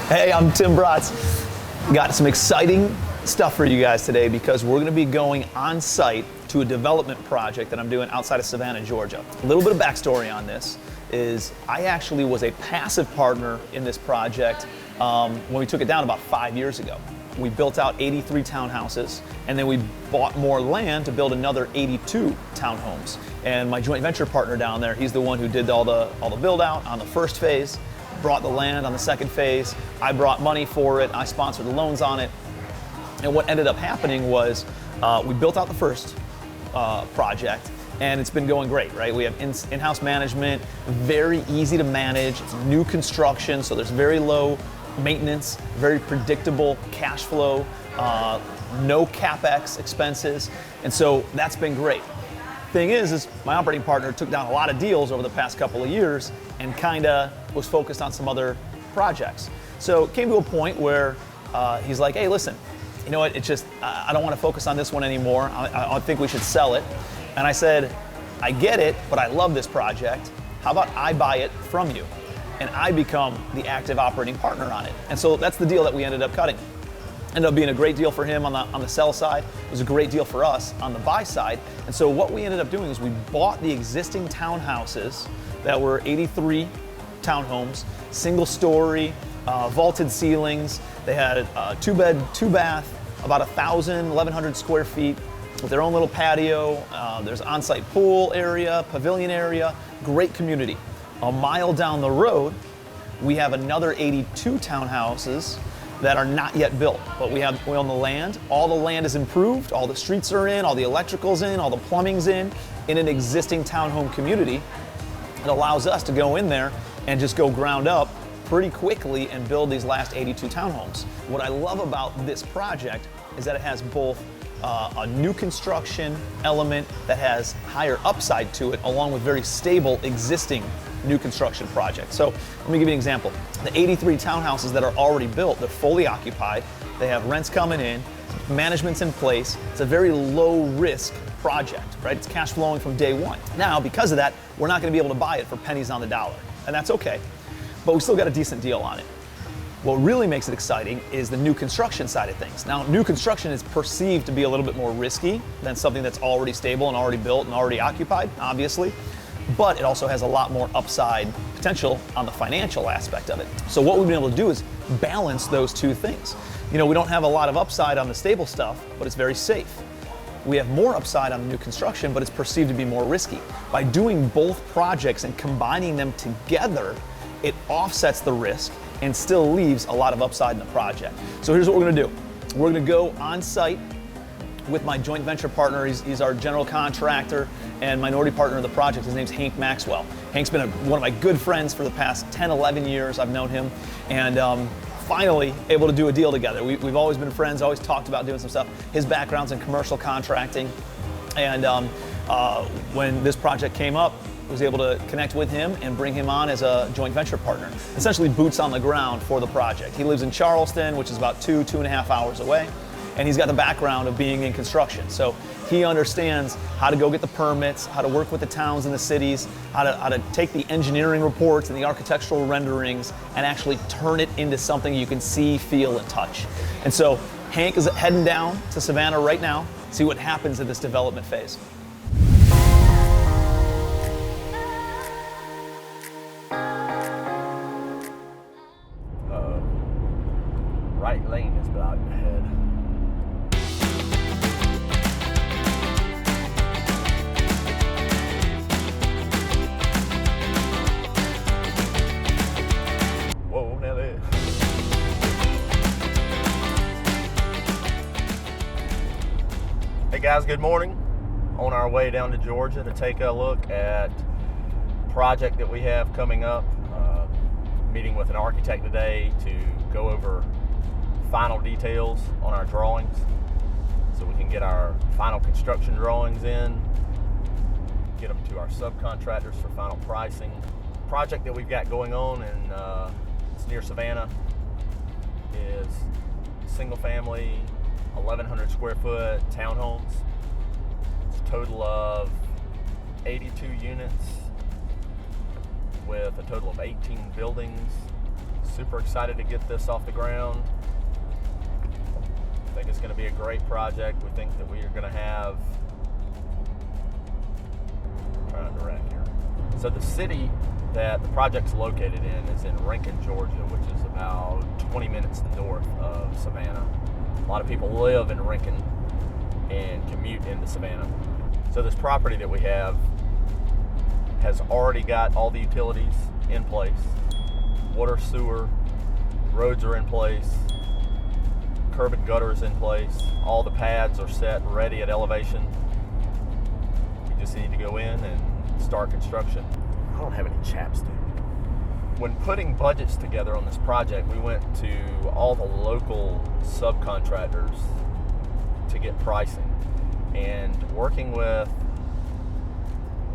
Hey, I'm Tim Bratz. Got some exciting stuff for you guys today because we're going to be going on site to a development project that I'm doing outside of Savannah, Georgia. A little bit of backstory on this is I actually was a passive partner in this project when we took it down about 5 years ago. We built out 83 townhouses, and then we bought more land to build another 82 townhomes. And my joint venture partner down there, he's the one who did all the build out on the first phase, brought the land on the second phase. I brought money for it. I sponsored the loans on it. And what ended up happening was we built out the first project, and it's been going great, right? We have in-house management, very easy to manage. It's new construction, so there's very low maintenance, very predictable cash flow, no CapEx expenses, and so that's been great. Thing is my operating partner took down a lot of deals over the past couple of years and kinda was focused on some other projects. So it came to a point where he's like, hey, listen, you know what, it's just, I don't wanna focus on this one anymore. I think we should sell it. And I said, I get it, but I love this project. How about I buy it from you? And I become the active operating partner on it. And so that's the deal that we ended up cutting. Ended up being a great deal for him on the sell side. It was a great deal for us on the buy side. And so what we ended up doing is we bought the existing townhouses that were 83 townhomes, single story, vaulted ceilings. They had a 2-bed, 2-bath, about 1,100 square feet with their own little patio. There's on-site pool area, pavilion area, great community. A mile down the road, we have another 82 townhouses that are not yet built, but we own the land. All the land is improved, all the streets are in, all the electrical's in, all the plumbing's in an existing townhome community. It allows us to go in there and just go ground up pretty quickly and build these last 82 townhomes. What I love about this project is that it has both a new construction element that has higher upside to it, along with very stable existing new construction projects. So let me give you an example. The 83 townhouses that are already built, they're fully occupied. They have rents coming in, management's in place. It's a very low risk project, right? It's cash flowing from day one. Now, because of that, we're not gonna be able to buy it for pennies on the dollar, and that's okay. But we still got a decent deal on it. What really makes it exciting is the new construction side of things. Now, new construction is perceived to be a little bit more risky than something that's already stable and already built and already occupied, obviously. But it also has a lot more upside potential on the financial aspect of it. So what we've been able to do is balance those two things. You know, we don't have a lot of upside on the stable stuff, but it's very safe. We have more upside on the new construction, but it's perceived to be more risky. By doing both projects and combining them together, it offsets the risk and still leaves a lot of upside in the project. So here's what we're gonna do. We're gonna go on site with my joint venture partner. He's our general contractor and minority partner of the project. His name's Hank Maxwell. Hank's been one of my good friends for the past 10, 11 years. I've known him, and finally able to do a deal together. We've always been friends, always talked about doing some stuff. His background's in commercial contracting, and when this project came up, I was able to connect with him and bring him on as a joint venture partner. Essentially boots on the ground for the project. He lives in Charleston, which is about 2.5 hours away. And he's got the background of being in construction. So he understands how to go get the permits, how to work with the towns and the cities, how to take the engineering reports and the architectural renderings and actually turn it into something you can see, feel, and touch. And so Hank is heading down to Savannah right now, see what happens in this development phase. Right lane is blocked ahead. Whoa, now there. Hey guys, good morning. On our way down to Georgia to take a look at a project that we have coming up. Meeting with an architect today to go over final details on our drawings so we can get our final construction drawings in, get them to our subcontractors for final pricing. The project that we've got going on, and it's near Savannah, is single family, 1,100 square foot townhomes. It's a total of 82 units with a total of 18 buildings, super excited to get this off the ground. I think it's going to be a great project. We think that we are going to have, trying to direct here. So the city that the project's located in is in Rincon, Georgia, which is about 20 minutes north of Savannah. A lot of people live in Rincon and commute into Savannah. So this property that we have has already got all the utilities in place. Water, sewer, roads are in place, curb and gutter is in place, all the pads are set, ready at elevation. We just need to go in and start construction. I don't have any chapstick. When putting budgets together on this project, we went to all the local subcontractors to get pricing. And working with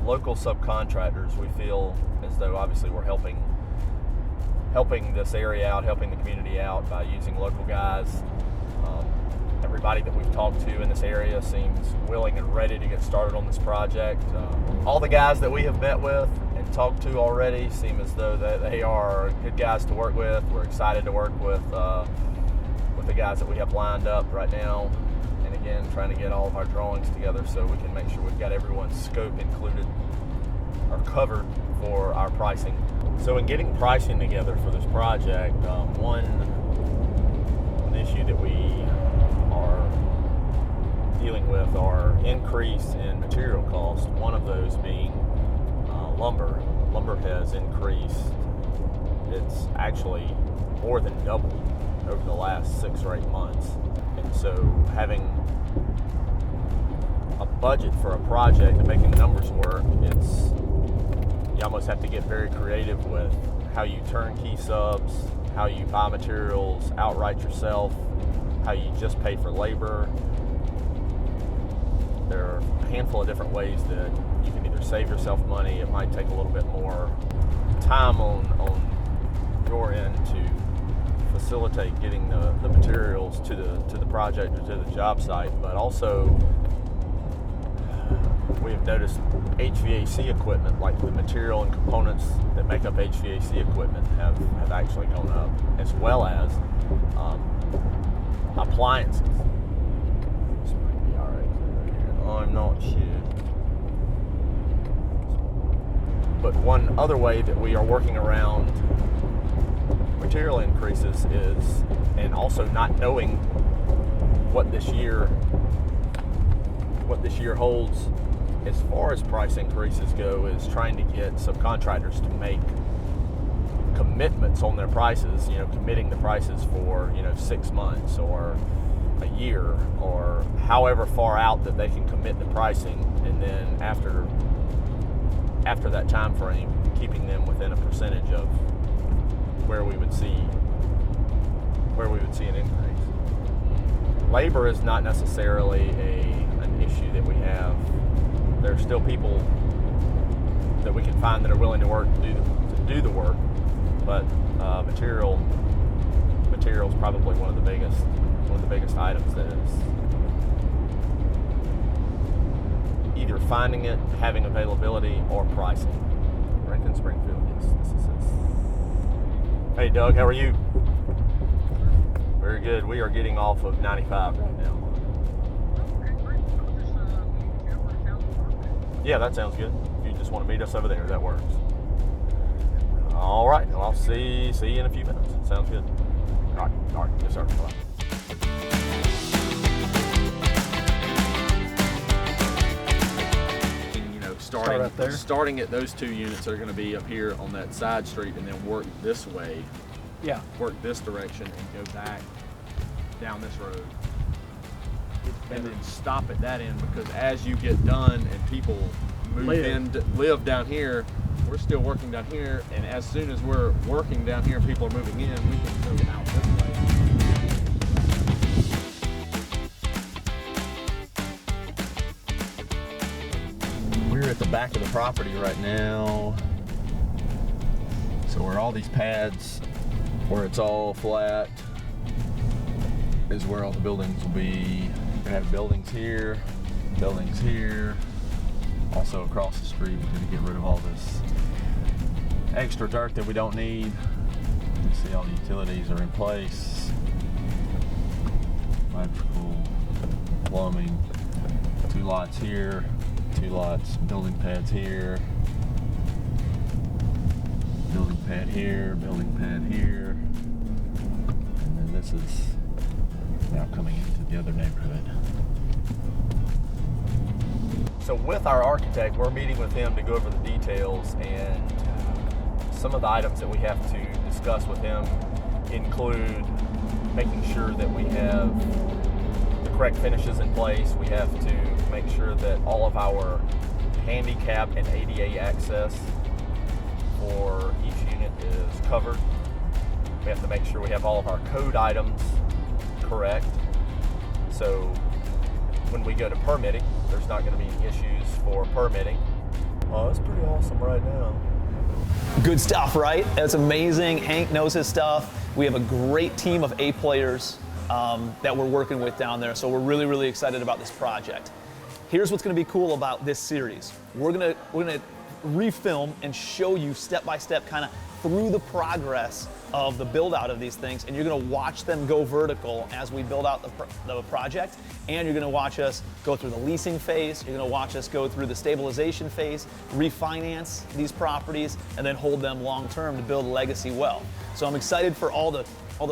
local subcontractors, we feel as though obviously we're helping this area out, helping the community out by using local guys. Everybody that we've talked to in this area seems willing and ready to get started on this project. All the guys that we have met with and talked to already seem as though that they are good guys to work with. We're excited to work with the guys that we have lined up right now. And again, trying to get all of our drawings together so we can make sure we've got everyone's scope included or covered for our pricing. So in getting pricing together for this project, one issue that we are dealing with are increase in material cost. One of those being lumber. Lumber has increased. It's actually more than doubled over the last 6 or 8 months. And so having a budget for a project and making the numbers work, you almost have to get very creative with how you turnkey subs, how you buy materials outright yourself, how you just pay for labor. There are a handful of different ways that you can either save yourself money. It might take a little bit more time on your end to facilitate getting the materials to the project or to the job site, but also we have noticed HVAC equipment, like the material and components that make up HVAC equipment have actually gone up, as well as appliances. This might be alright. I'm not sure. But one other way that we are working around material increases is, and also not knowing what this year holds as far as price increases go, is trying to get subcontractors to make commitments on their prices, committing the prices for 6 months or a year or however far out that they can commit the pricing, and then after that time frame, keeping them within a percentage of where we would see an increase. Labor is not necessarily an issue that we have. There are still people that we can find that are willing to work to do the work, but material is probably one of the biggest items that is either finding it, having availability, or pricing. Rincon, Springfield, yes, this is it. Hey Doug, how are you? Very good. We are getting off of 95 right now. Yeah, that sounds good. If you just want to meet us over there, that works. All right. Well, I'll see you in a few minutes. Sounds good. All right. Yes, sir. Bye. Starting at those 2 units that are going to be up here on that side street, and then work this way. Yeah. Work this direction and go back down this road. And then stop at that end, because as you get done and people live down here, we're still working down here, and as soon as we're working down here and people are moving in, we can go out this way. We're at the back of the property right now. So where all these pads, where it's all flat, is where all the buildings will be. We're gonna have buildings here, also across the street. We're gonna get rid of all this extra dirt that we don't need. You see all the utilities are in place. Electrical, plumbing, 2 lots here, 2 lots, building pads here, building pad here, building pad here, and then this is now coming into the other neighborhood. So with our architect, we're meeting with him to go over the details, and some of the items that we have to discuss with him include making sure that we have the correct finishes in place. We have to make sure that all of our handicap and ADA access for each unit is covered. We have to make sure we have all of our code items correct. So when we go to permitting, there's not going to be any issues for permitting. Oh, it's pretty awesome right now. Good stuff, right? That's amazing. Hank knows his stuff. We have a great team of A players that we're working with down there, so we're really, really excited about this project. Here's what's going to be cool about this series. We're gonna refilm and show you step by step, kind of through the progress of the build out of these things, and you're going to watch them go vertical as we build out the project, and you're going to watch us go through the leasing phase, you're going to watch us go through the stabilization phase, refinance these properties, and then hold them long term to build legacy wealth. So I'm excited for all the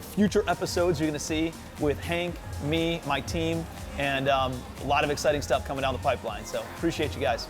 future episodes you're going to see with Hank, me, my team, and a lot of exciting stuff coming down the pipeline. So appreciate you guys.